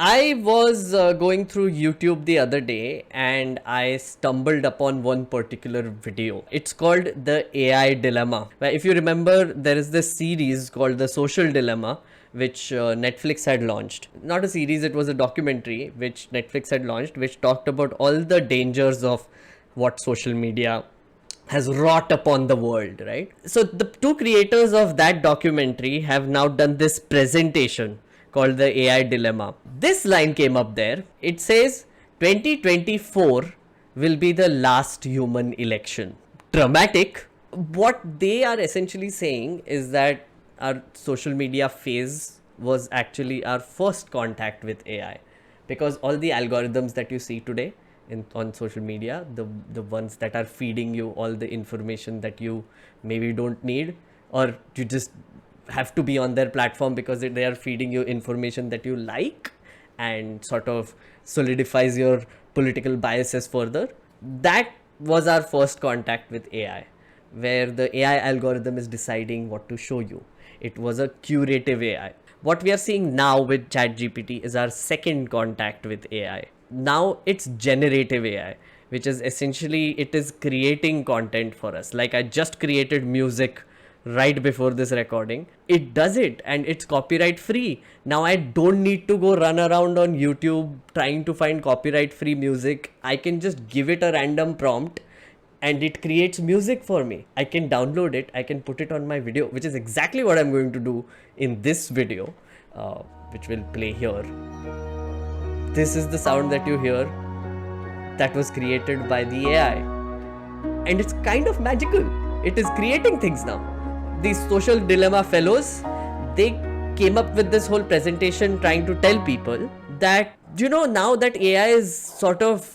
I was going through YouTube the other day and I stumbled upon one particular video. It's called The AI Dilemma. If you remember, there is this series called The Social Dilemma, which Netflix had launched. Not a series, it was a documentary which Netflix had launched, which talked about all the dangers of what social media has wrought upon the world, right? So the two creators of that documentary have now done this presentation called the AI Dilemma. This line came up there. It says 2024 will be the last human election. Dramatic. What they are essentially saying is that our social media phase was actually our first contact with AI, because all the algorithms that you see today on social media, the ones that are feeding you all the information that you maybe don't need, or you just have to be on their platform because they are feeding you information that you like and sort of solidifies your political biases further. That was our first contact with AI, where the AI algorithm is deciding what to show you. It was a curative AI. What we are seeing now with ChatGPT is our second contact with AI. Now it's generative AI, which is essentially, it is creating content for us. Like, I just created music right before this recording. It does it and it's copyright free. Now I don't need to go run around on YouTube trying to find copyright free music. I can just give it a random prompt and it creates music for me. I can download it, I can put it on my video, which is exactly what I'm going to do in this video, which will play here. This is the sound that you hear that was created by the AI. And it's kind of magical. It is creating things now. These social dilemma fellows, they came up with this whole presentation trying to tell people that, now that AI is sort of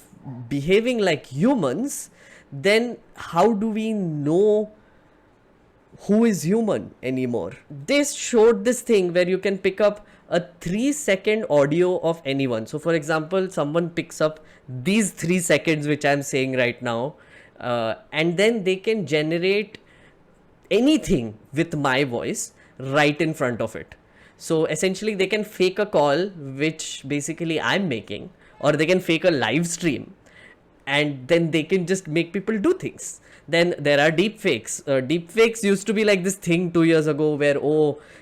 behaving like humans, then how do we know who is human anymore? They showed this thing where you can pick up a 3-second audio of anyone. So for example, someone picks up these 3 seconds which I'm saying right now, and then they can generate anything with my voice right in front of it. So essentially they can fake a call which basically I'm making, or they can fake a live stream, and then they can just make people do things. Then there are deep fakes. Deep fakes used to be like this thing 2 years ago where,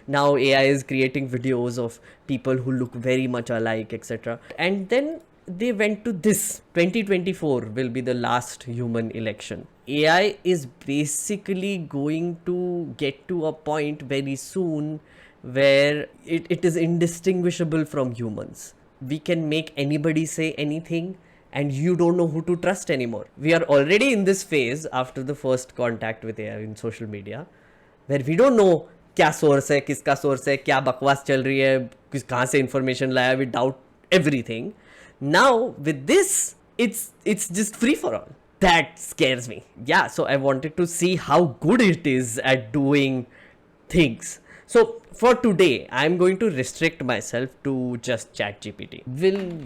now AI is creating videos of people who look very much alike, etc. And then they went to this. 2024 will be the last human election. AI is basically going to get to a point very soon where it is indistinguishable from humans. We can make anybody say anything and you don't know who to trust anymore. We are already in this phase after the first contact with AI in social media, where we don't know क्या source है, किसका source है, क्या बकवास चल रही है, कहाँ से information लाया. We doubt everything. Now with this, it's just free for all. That scares me. Yeah, so I wanted to see how good it is at doing things. So for today, I'm going to restrict myself to just ChatGPT. Will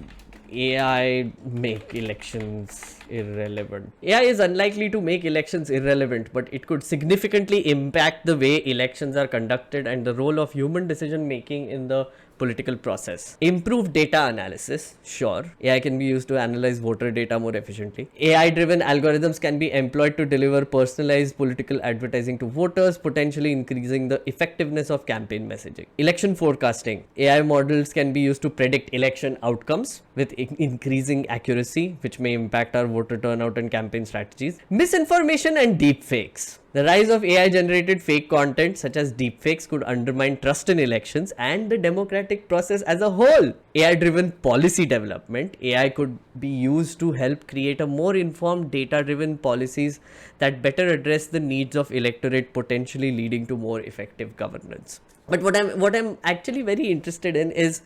AI make elections irrelevant? AI is unlikely to make elections irrelevant, but it could significantly impact the way elections are conducted and the role of human decision making in the political process. Improve data analysis. Sure, AI can be used to analyze voter data more efficiently. AI driven algorithms can be employed to deliver personalized political advertising to voters, potentially increasing the effectiveness of campaign messaging. Election forecasting. AI models can be used to predict election outcomes with increasing accuracy, which may impact our voter turnout and campaign strategies. Misinformation and deepfakes. The rise of AI generated fake content such as deepfakes could undermine trust in elections and the democratic process as a whole. AI driven policy development. AI could be used to help create a more informed, data driven policies that better address the needs of electorate, potentially leading to more effective governance. But what I'm actually very interested in is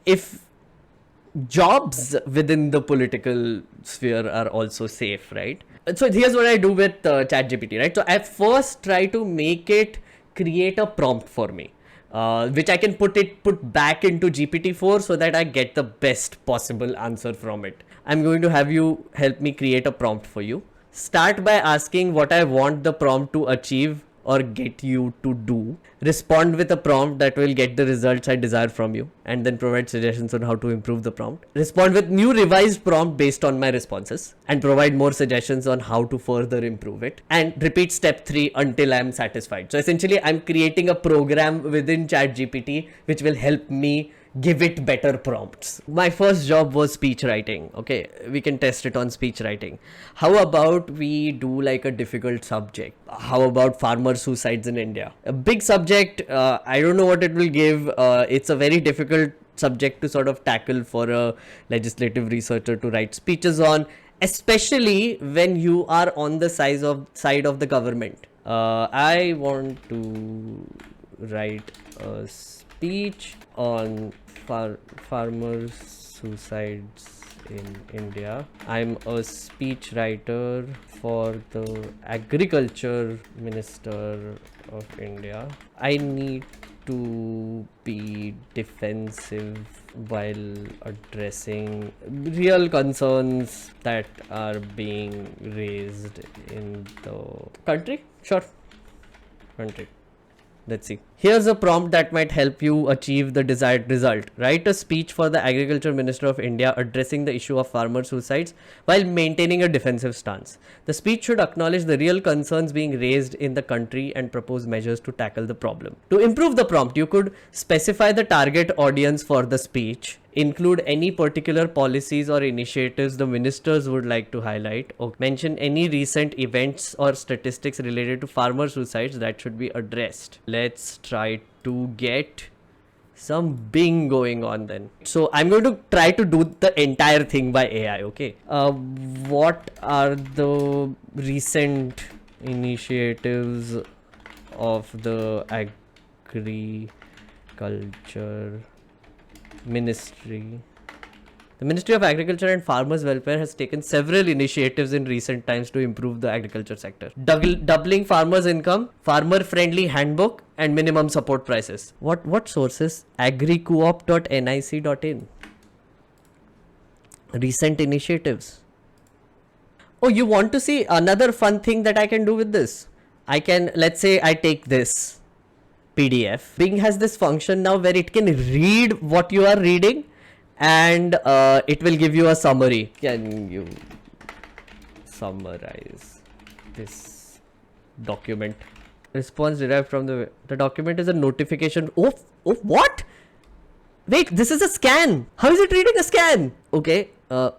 if jobs within the political sphere are also safe, right? So here's what I do with ChatGPT, right? So I first try to make it create a prompt for me, which I can put back into GPT-4 so that I get the best possible answer from it. I'm going to have you help me create a prompt for you. Start by asking what I want the prompt to achieve or get you to do, respond with a prompt that will get the results I desire from you, and then provide suggestions on how to improve the prompt, respond with new revised prompt based on my responses, and provide more suggestions on how to further improve it, and repeat step 3 until I'm satisfied. So essentially I'm creating a program within ChatGPT which will help me give it better prompts. My first job was speech writing. Okay, we can test it on speech writing. How about we do like a difficult subject? How about farmer suicides in India? A big subject. I don't know what it will give. It's a very difficult subject to sort of tackle for a legislative researcher to write speeches on, especially when you are on the side of the government. I want to write a speech on farmers suicides in India. I'm a speech writer for the agriculture minister of India. I need to be defensive while addressing real concerns that are being raised in the country. Sure. Country. Let's see. Here's a prompt that might help you achieve the desired result. Write a speech for the Agriculture Minister of India addressing the issue of farmer suicides while maintaining a defensive stance. The speech should acknowledge the real concerns being raised in the country and propose measures to tackle the problem. To improve the prompt, you could specify the target audience for the speech, include any particular policies or initiatives the ministers would like to highlight, or mention any recent events or statistics related to farmer suicides that should be addressed. Let's try to get some Bing going on then. So I'm going to try to do the entire thing by AI, okay? What are the recent initiatives of the agriculture ministry? The Ministry of Agriculture and Farmers Welfare has taken several initiatives in recent times to improve the agriculture sector. Doubling farmers' income, farmer-friendly handbook, and minimum support prices. What sources? agricoop.nic.in. Recent initiatives. Oh, you want to see another fun thing that I can do with this? I can, let's say I take this PDF. Bing has this function now where it can read what you are reading, and it will give you a summary. Can you summarize this document? Response derived from the document is a notification. Oh, what? Wait, this is a scan. How is it reading a scan? Okay.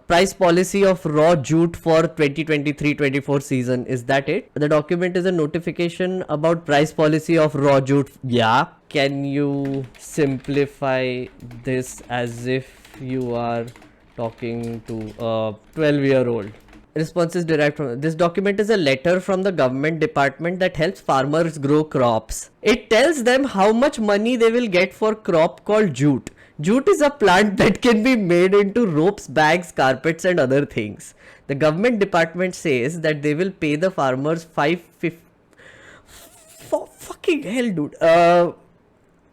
Price policy of raw jute for 2023-24 season. Is that it? The document is a notification about price policy of raw jute. Yeah. Can you simplify this as if you are talking to a 12-year-old? Responses derived from this document is a letter from the government department that helps farmers grow crops. It tells them how much money they will get for crop called jute. Jute is a plant that can be made into ropes, bags, carpets, and other things. The government department says that they will pay the farmers fucking hell, dude.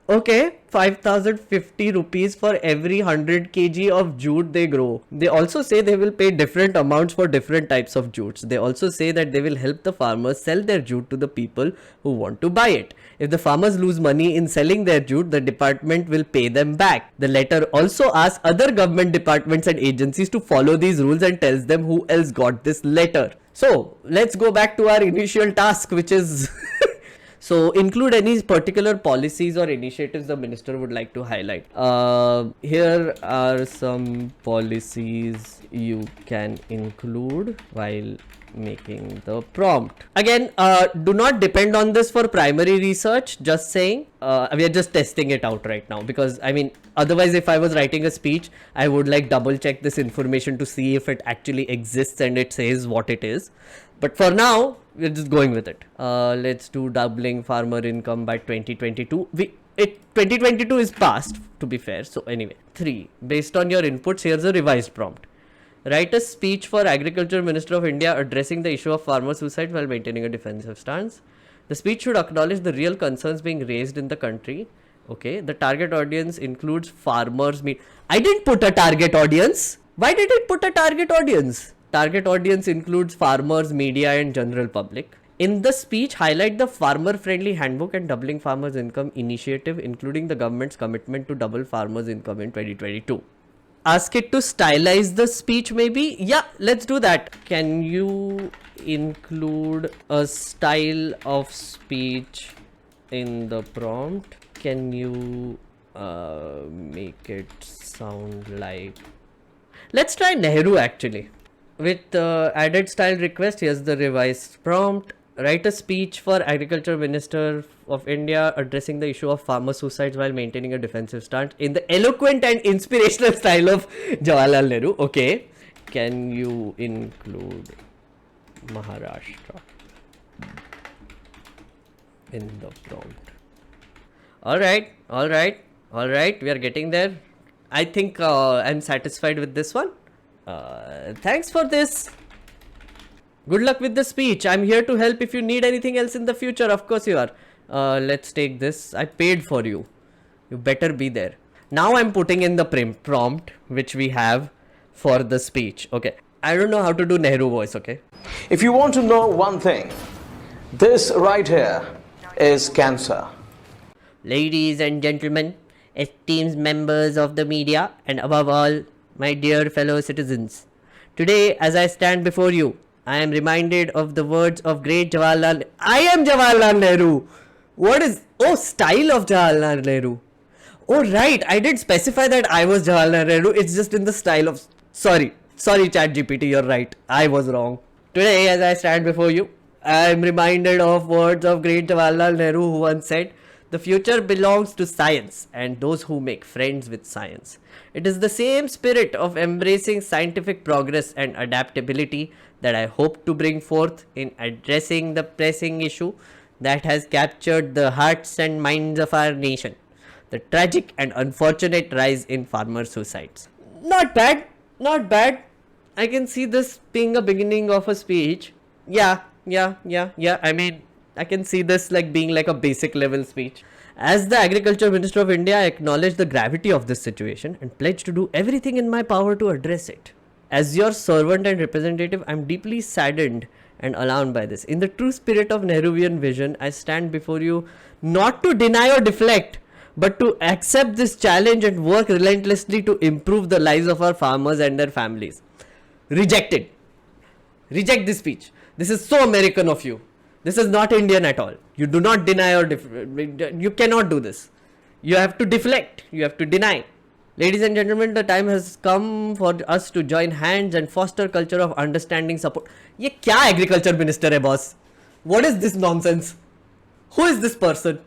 Okay, 5,050 rupees for every 100 kg of jute they grow. They also say they will pay different amounts for different types of jutes. They also say that they will help the farmers sell their jute to the people who want to buy it. If the farmers lose money in selling their jute, the department will pay them back. The letter also asks other government departments and agencies to follow these rules and tells them who else got this letter. So let's go back to our initial task, which is so include any particular policies or initiatives the minister would like to highlight. Here are some policies you can include while making the prompt. Again, do not depend on this for primary research. Just saying, we are just testing it out right now, because I mean, otherwise if I was writing a speech, I would like double check this information to see if it actually exists and it says what it is. But for now, we're just going with it. Let's do doubling farmer income by 2022. 2022 is past, to be fair. So anyway, 3. Based on your inputs, here's a revised prompt. Write a speech for Agriculture Minister of India addressing the issue of farmer suicide while maintaining a defensive stance. The speech should acknowledge the real concerns being raised in the country. Okay, the target audience includes farmers. I didn't put a target audience. Why did it put a target audience? Target audience includes farmers, media, and general public. In the speech, highlight the farmer-friendly handbook and doubling farmers' income initiative, including the government's commitment to double farmers' income in 2022. Ask it to stylize the speech, maybe? Yeah, let's do that. Can you include a style of speech in the prompt? Can you make it sound like... Let's try Nehru actually. With added style request, here's the revised prompt. Write a speech for Agriculture Minister of India addressing the issue of farmer suicides while maintaining a defensive stance in the eloquent and inspirational style of Jawaharlal Nehru. Okay. Can you include Maharashtra in the prompt? Alright. We are getting there. I think I'm satisfied with this one. Thanks for this. Good luck with the speech. I'm here to help if you need anything else in the future. Of course you are. Let's take this. I paid for you. You better be there. Now I'm putting in the prompt which we have for the speech. Okay. I don't know how to do Nehru voice. Okay. If you want to know one thing, this right here is cancer. Ladies and gentlemen, esteemed members of the media, and above all, my dear fellow citizens. Today, as I stand before you, I am reminded of the words of great Jawaharlal. I am Jawaharlal Nehru. What is... Oh, style of Jawaharlal Nehru. Oh, right. I did specify that I was Jawaharlal Nehru. It's just in the style of... Sorry, ChatGPT, you're right. I was wrong. Today, as I stand before you, I am reminded of words of great Jawaharlal Nehru, who once said, "The future belongs to science and those who make friends with science." It is the same spirit of embracing scientific progress and adaptability that I hope to bring forth in addressing the pressing issue that has captured the hearts and minds of our nation: the tragic and unfortunate rise in farmer suicides. Not bad. I can see this being a beginning of a speech. Yeah. I mean, I can see this like being like a basic level speech. As the Agriculture Minister of India, I acknowledge the gravity of this situation and pledge to do everything in my power to address it. As your servant and representative, I am deeply saddened and alarmed by this. In the true spirit of Nehruvian vision, I stand before you not to deny or deflect, but to accept this challenge and work relentlessly to improve the lives of our farmers and their families. Rejected. Reject this speech. This is so American of you. This is not Indian at all. You do not deny or you cannot do this. You have to deflect. You have to deny. Ladies and gentlemen, the time has come for us to join hands and foster culture of understanding, support. ये क्या agriculture minister है boss? What is this nonsense? Who is this person?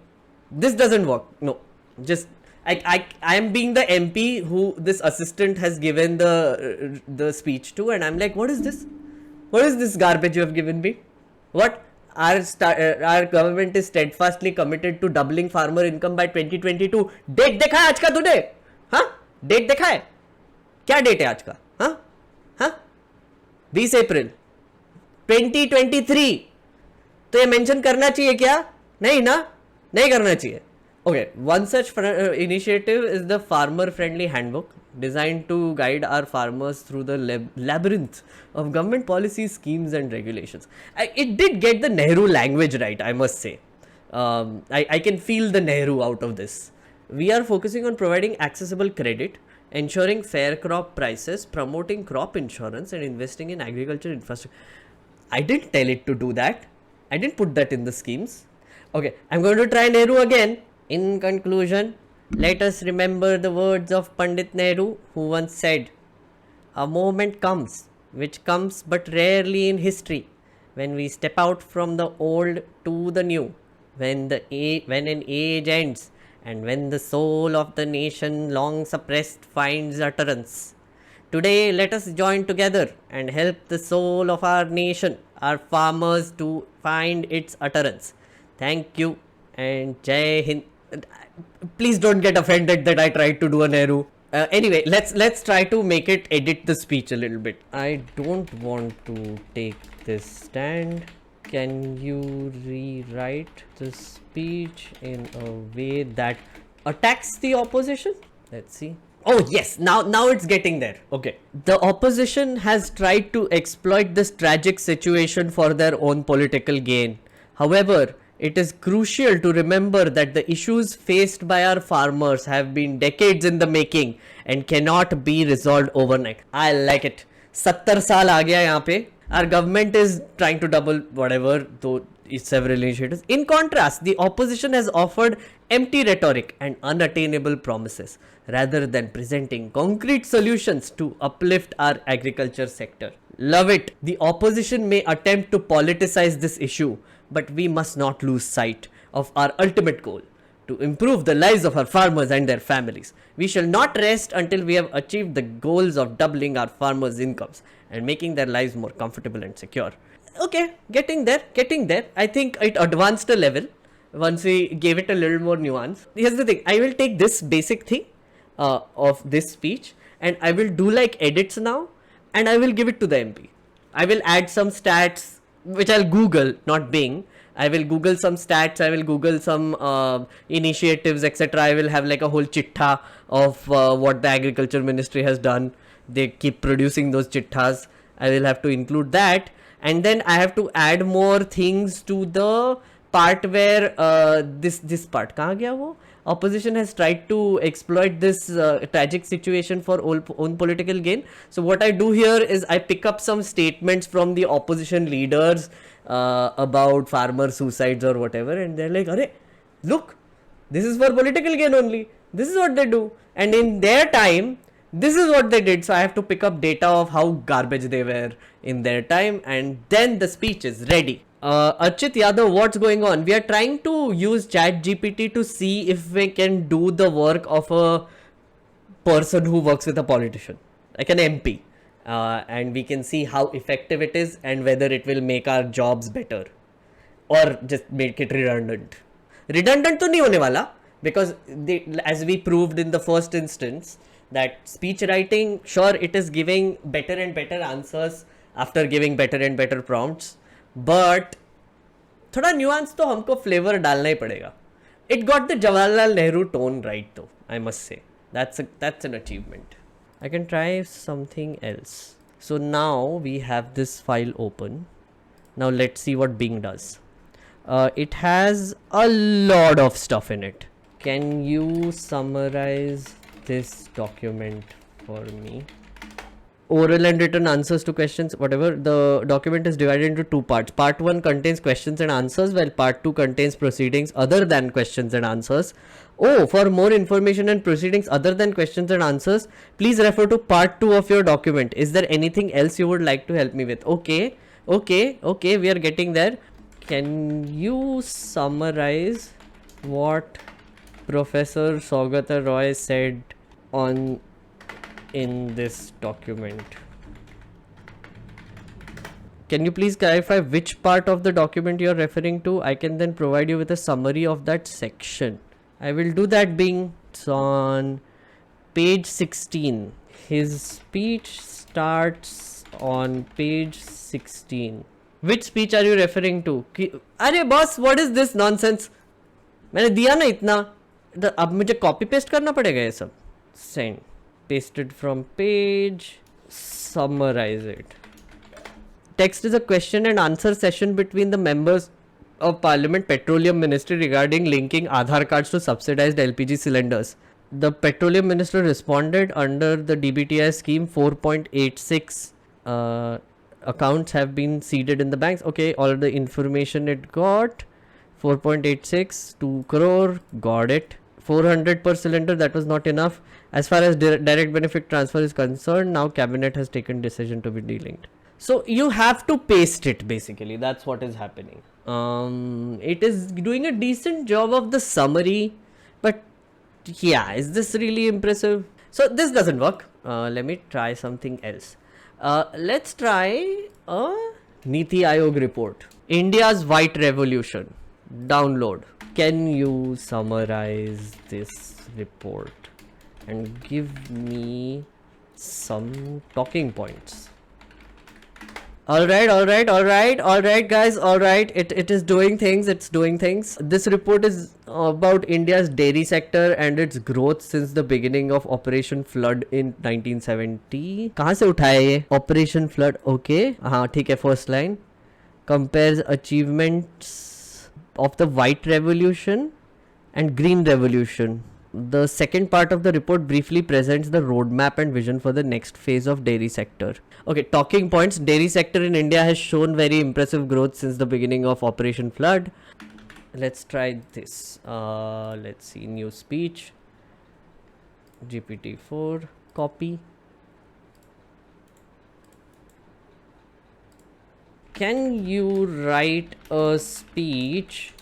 This doesn't work. No, just I am being the MP who this assistant has given the speech to, and I'm like, what is this? What is this garbage you have given me? What? Our government is steadfastly committed to doubling farmer income by 2022. Date देखा है आज का तूने? हाँ? Date देखा है? क्या date है आज का? हाँ? 20 अप्रैल 2023. तो ये mention करना चाहिए क्या? नहीं ना? नहीं करना चाहिए. Okay, one such initiative is the Farmer Friendly Handbook, designed to guide our farmers through the labyrinth of government policies, schemes and regulations. It did get the Nehru language right, I must say. I can feel the Nehru out of this. We are focusing on providing accessible credit, ensuring fair crop prices, promoting crop insurance and investing in agriculture infrastructure. I didn't tell it to do that. I didn't put that in the schemes. Okay, I'm going to try Nehru again. In conclusion, let us remember the words of Pandit Nehru, who once said, "A moment comes, which comes but rarely in history, when we step out from the old to the new, when an age ends, and when the soul of the nation long suppressed finds utterance. Today, let us join together and help the soul of our nation, our farmers, to find its utterance. Thank you and Jai Hind." Please don't get offended that I tried to do a Nehru. Anyway, let's try to make it edit the speech a little bit. I don't want to take this stand. Can you rewrite the speech in a way that attacks the opposition? Let's see. Oh yes, now it's getting there. Okay. The opposition has tried to exploit this tragic situation for their own political gain. However, it is crucial to remember that the issues faced by our farmers have been decades in the making and cannot be resolved overnight. I like it. 70 साल आ गया यहाँ पे. Our government is trying to double whatever, though several initiatives. In contrast, the opposition has offered empty rhetoric and unattainable promises rather than presenting concrete solutions to uplift our agriculture sector. Love it. The opposition may attempt to politicize this issue, but we must not lose sight of our ultimate goal to improve the lives of our farmers and their families. We shall not rest until we have achieved the goals of doubling our farmers' incomes and making their lives more comfortable and secure. Okay, getting there. I think it advanced a level once we gave it a little more nuance. Here's the thing, I will take this basic thing of this speech and I will do like edits now and I will give it to the MP. I will add some stats which I'll Google, not Bing. I will Google some stats, I will Google some initiatives, etc. I will have like a whole chitta of what the agriculture ministry has done. They keep producing those chittas. I will have to include that. And then I have to add more things to the part where this part, kahan gaya wo? Opposition has tried to exploit this tragic situation for own political gain. So what I do here is I pick up some statements from the opposition leaders about farmer suicides or whatever, and they're like, "Arey, look, this is for political gain only. This is what they do." And in their time, this is what they did. So I have to pick up data of how garbage they were in their time, and then the speech is ready. Archit Yadav, what's going on? We are trying to use ChatGPT to see if we can do the work of a person who works with a politician, like an MP. And we can see how effective it is and whether it will make our jobs better or just make it redundant. Redundant to nahi hone wala, because as we proved in the first instance, that speech writing, sure, it is giving better and better answers after giving better and better prompts, but थोड़ा nuance तो हमको flavor डालना ही पड़ेगा. It got the Jawaharlal Nehru tone right though, I must say. That's an achievement. I can try something else. So now we have this file open. Now let's see what Bing does. It has a lot of stuff in it. Can you summarize this document for me? Oral and written answers to questions, whatever. The document is divided into two parts. Part 1 contains questions and answers, while part 2 contains proceedings other than questions and answers. Oh, for more information and proceedings other than questions and answers, please refer to part 2 of your document. Is there anything else you would like to help me with? Okay, we are getting there. Can you summarize what Professor Saugata Roy said in this document? Can you please clarify which part of the document you are referring to? I can then provide you with a summary of that section. I will do that. Bing. It's on page 16. His speech starts on page 16. Which speech are you referring to? अरे boss, what is this nonsense? मैंने दिया ना इतना, अब मुझे copy paste करना पड़ेगा ये सब. Send. Pasted from page. Summarize it. Text is a question and answer session between the members of Parliament Petroleum Ministry regarding linking Aadhaar cards to subsidized LPG cylinders. The Petroleum Minister responded under the DBTI scheme 4.86 accounts have been seeded in the banks. Okay, all the information it got. 4.86, 2 crore, got it. 400 per cylinder, that was not enough. As far as direct benefit transfer is concerned, now cabinet has taken decision to be delinked. So you have to paste it basically, that's what is happening. It is doing a decent job of the summary, but yeah, is this really impressive? So this doesn't work. Let me try something else. Let's try a NITI Aayog report. India's White Revolution. Download. Can you summarize this report and give me some talking points? All right, guys. All right, it is doing things. It's doing things. This report is about India's dairy sector and its growth since the beginning of Operation Flood in 1970. कहाँ से उठाया ये? Operation Flood. Okay. हाँ ठीक है. First line compares achievements of the White Revolution and Green Revolution. The second part of the report briefly presents the roadmap and vision for the next phase of dairy sector. Okay, talking points. Dairy sector in India has shown very impressive growth since the beginning of Operation Flood. Let's try this. Let's see, new speech. GPT-4, copy. Can you write a speech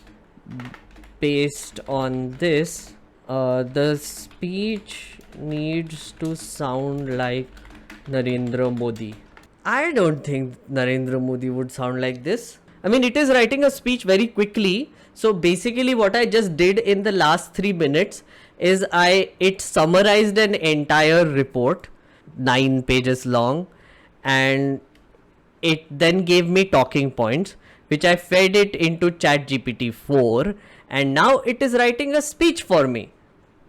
based on this? The speech needs to sound like Narendra Modi. I don't think Narendra Modi would sound like this. I mean, it is writing a speech very quickly. So basically what I just did in the last 3 minutes is it summarized an entire report, 9 pages long, and it then gave me talking points, which I fed it into ChatGPT 4, and now it is writing a speech for me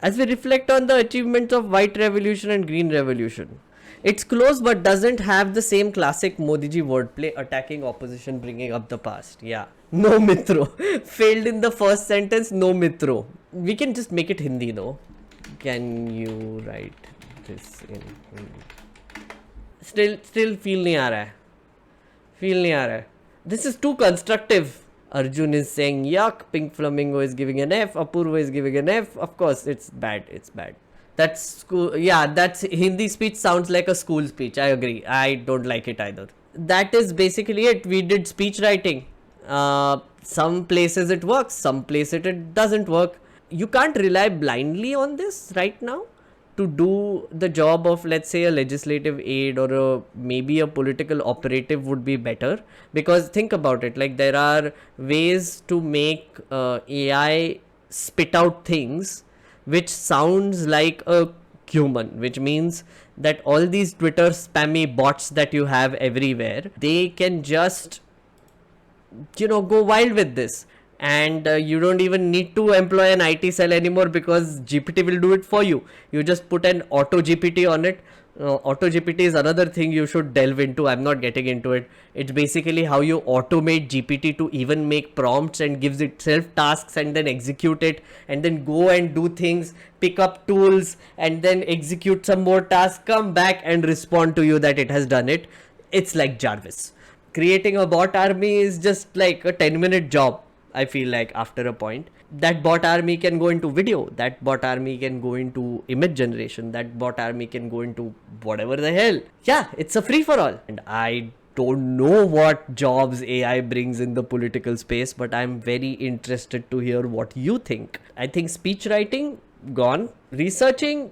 as we reflect on the achievements of White Revolution and Green Revolution. It's close but doesn't have the same classic Modi ji wordplay, attacking opposition, bringing up the past. Yeah. No mitro. Failed in the first sentence, no mitro. We can just make it Hindi though. Can you write this in Hindi? Still feel nahi aa raha hai. Feel nahi aa raha hai. This is too constructive. Arjun is saying yuck, Pink Flamingo is giving an F, Apurva is giving an F. Of course, it's bad. It's bad. That's school. Yeah, that's Hindi speech sounds like a school speech. I agree. I don't like it either. That is basically it. We did speech writing. Some places it works, some places it doesn't work. You can't rely blindly on this right now to do the job of, let's say, a legislative aid or maybe a political operative would be better, because think about it, like there are ways to make AI spit out things which sounds like a human, which means that all these Twitter spammy bots that you have everywhere, they can just go wild with this, and you don't even need to employ an IT cell anymore, because GPT will do it for you. You just put an auto GPT on it. Auto GPT is another thing you should delve into. I'm not getting into it. It's basically how you automate GPT to even make prompts and gives itself tasks and then execute it, and then go and do things, pick up tools and then execute some more tasks, come back and respond to you that it has done it. It's like Jarvis. Creating a bot army is just like a 10-minute job, I feel like, after a point. That bot army can go into video, that bot army can go into image generation, that bot army can go into whatever the hell. Yeah, it's a free for all. And I don't know what jobs AI brings in the political space, but I'm very interested to hear what you think. I think speech writing, gone. Researching,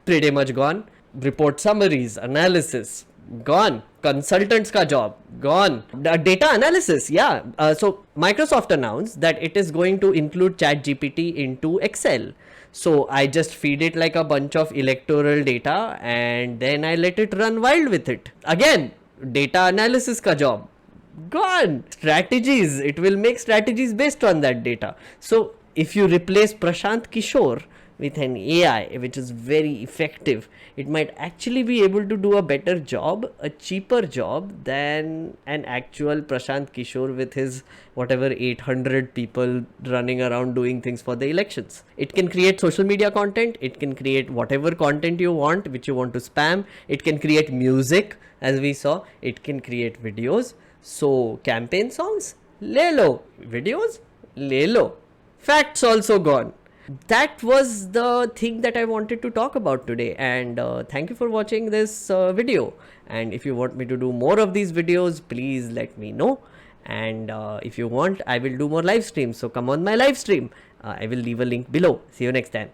pretty much gone. Report summaries, analysis, gone. Consultants ka job, gone. Data analysis, yeah. So Microsoft announced that it is going to include ChatGPT into Excel. So I just feed it like a bunch of electoral data and then I let it run wild with it. Again, data analysis ka job, gone. Strategies, it will make strategies based on that data. So if you replace Prashant Kishore with an AI which is very effective, it might actually be able to do a better job, a cheaper job than an actual Prashant Kishore with his whatever 800 people running around doing things for the elections. It can create social media content, it can create whatever content you want, which you want to spam, it can create music, as we saw, it can create videos. So campaign songs, le lo. Videos, le lo. Facts also gone. That was the thing that I wanted to talk about today, and thank you for watching this video. And if you want me to do more of these videos, please let me know. And if you want, I will do more live streams, so come on my live stream. I will leave a link below. See you next time.